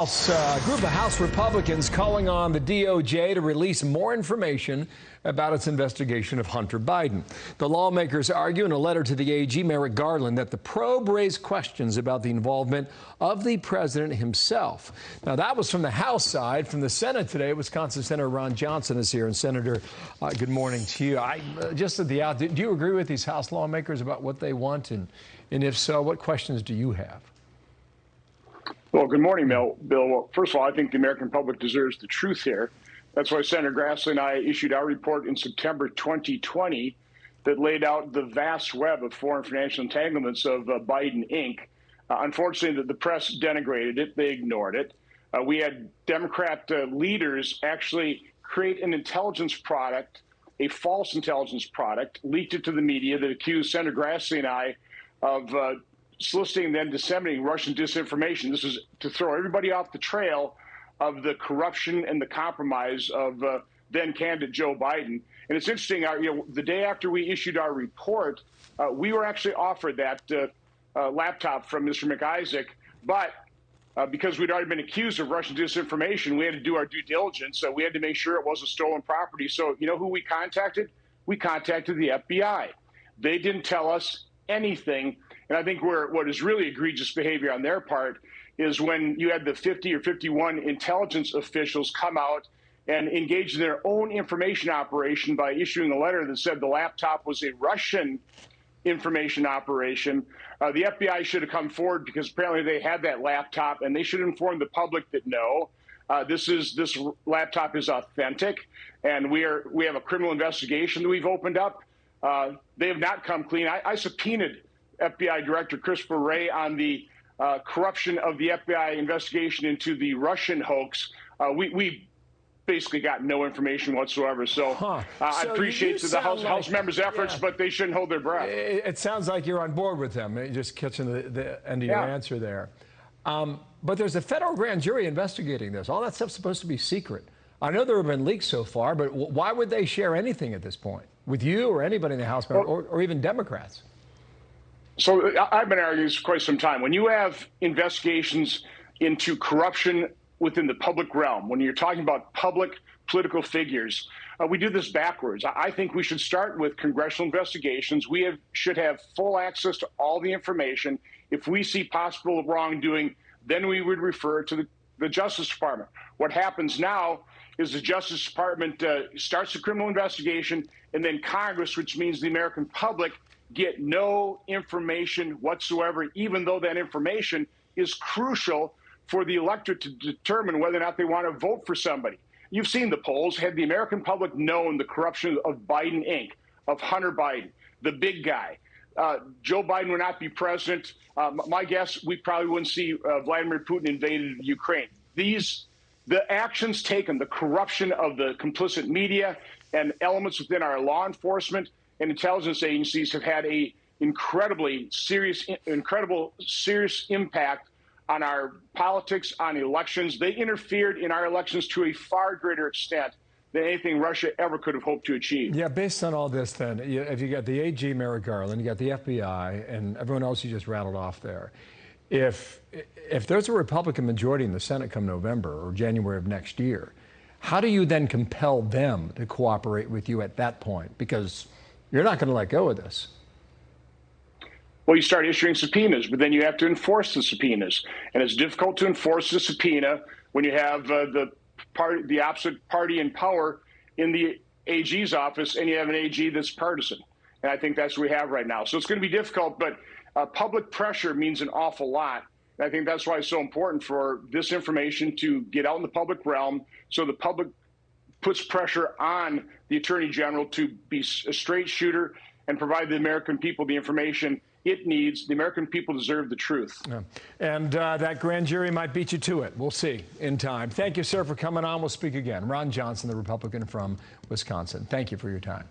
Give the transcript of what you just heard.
A group of House Republicans calling on the DOJ to release more information about its investigation of Hunter Biden. The lawmakers argue in a letter to the AG, Merrick Garland, that the probe raised questions about the involvement of the president himself. Now, that was from the House side. From the Senate today, Wisconsin Senator Ron Johnson is here. And Senator, good morning to you. Just at the out, do you agree with these House lawmakers about what they want? And if so, what questions do you have? Well, good morning, Bill. Well, first of all, I think the American public deserves the truth here. That's why Senator Grassley and I issued our report in September 2020 that laid out the vast web of foreign financial entanglements of Biden, Inc. Unfortunately, the press denigrated it. They ignored it. We had Democrat leaders actually create an intelligence product, a false intelligence product, leaked it to the media that accused Senator Grassley and I of soliciting and then disseminating Russian disinformation. This is to throw everybody off the trail of the corruption and the compromise of then candidate Joe Biden. And it's interesting, the day after we issued our report, we were actually offered that laptop from Mr. McIsaac, but because we'd already been accused of Russian disinformation, we had to do our due diligence. So we had to make sure it wasn't stolen property. So you know who we contacted? We contacted the FBI. They didn't tell us anything. And I think what is really egregious behavior on their part is when you had the 50 or 51 intelligence officials come out and engage in their own information operation by issuing a letter that said the laptop was a Russian information operation. The FBI should have come forward because apparently they had that laptop, and they should inform the public that no, this laptop is authentic, and we have a criminal investigation that we've opened up. They have not come clean. I subpoenaed FBI Director Christopher Wray on the corruption of the FBI investigation into the Russian hoax. We basically got no information whatsoever. So I appreciate the House members' efforts, but they shouldn't hold their breath. It sounds like you're on board with them. Just catching the end of your answer there. But there's a federal grand jury investigating this. All that stuff's supposed to be secret. I know there have been leaks so far, but why would they share anything at this point with you or anybody in the House, or even Democrats? So I've been arguing this for quite some time. When you have investigations into corruption within the public realm, when you're talking about public political figures, we do this backwards. I think we should start with congressional investigations. We should have full access to all the information. If we see possible wrongdoing, then we would refer to the Justice Department. What happens now is the Justice Department starts a criminal investigation, and then Congress, which means the American public, get no information whatsoever, even though that information is crucial for the electorate to determine whether or not they want to vote for somebody. You've seen the polls. Had the American public known the corruption of Biden, Inc., of Hunter Biden, the big guy, Joe Biden would not be president. My guess, we probably wouldn't see Vladimir Putin invaded Ukraine. The actions taken, the corruption of the complicit media and elements within our law enforcement and intelligence agencies have had a incredible serious impact on our politics, on elections. They interfered in our elections to a far greater extent than anything Russia ever could have hoped to achieve. Yeah, based on all this then, if you got the AG, Merrick Garland, you got the FBI, and everyone else you just rattled off there, if there's a Republican majority in the Senate come November or January of next year, how do you then compel them to cooperate with you at that point? Because you're not going to let go of this. Well, you start issuing subpoenas, but then you have to enforce the subpoenas. And it's difficult to enforce the subpoena when you have the opposite party in power in the AG's office, and you have an AG that's partisan. And I think that's what we have right now. So it's going to be difficult, but public pressure means an awful lot. And I think that's why it's so important for this information to get out in the public realm so the public puts pressure on the Attorney General to be a straight shooter and provide the American people the information it needs. The American people deserve the truth. Yeah. And that grand jury might beat you to it. We'll see in time. Thank you, sir, for coming on. We'll speak again. Ron Johnson, the Republican from Wisconsin. Thank you for your time.